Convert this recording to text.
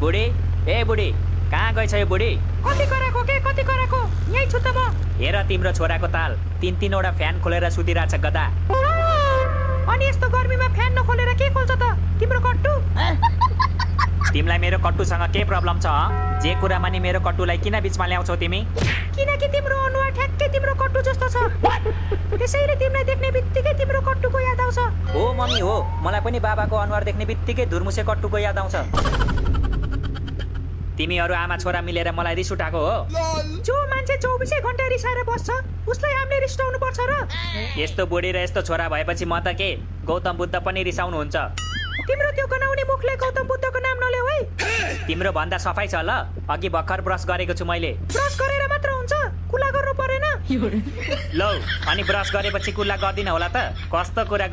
बुढी, ए बुढी, कहाँ गएछ यो बुढी? कति कराको यही छु त म। हेर तिम्रो छोराको ताल, तीनवटा फ्यान खोलेर सुतिरहेछ गदा। अनि यस्तो गर्मीमा फ्यान नखोलेर के खोल्छ त तिम्रो कट्टु? तिमीलाई मेरो कट्टुसँग के प्रब्लम छ? जे कुरामा नि मेरो कट्टुलाई किन बिचमा ल्याउँछौ तिमी? किनकि तिम्रो अनुहार ठ्याक्कै तिम्रो कट्टु जस्तो छ। त्यसैले तिमीलाई देख्ने बित्तिकै तिम्रो कट्टुको याद आउँछ। हो मम्मी हो, मलाई पनि बाबाको अनुहार देख्ने बित्तिकै धुर्मुसे कट्टुको याद आउँछ। तिमीहरू आमा छोरा मिलेर मलाई रिस उठाएको हो। जो मान्छे 24 घण्टा रिसाएर बस्छ उसलाई हामीले रिसाउनु पर्छ र? यस्तो बुढी र यस्तो छोरा भएपछि म त के गौतम बुद्ध पनि रिसाउनुहुन्छ। तिम्रो त्यो गनाउने मुखले गौतम बुद्धको नाम नल्याऊ है। तिम्रो भन्दा सफाइ छ ल? अघि भर्खर ब्रस गरेको छु मैले। ब्रस गरेर मात्र हुन्छ, कुला गर्नु परेन। लौ, अनि ब्रस गरेपछि कुल्ला गर्दिन होला त? कस्तो कुरा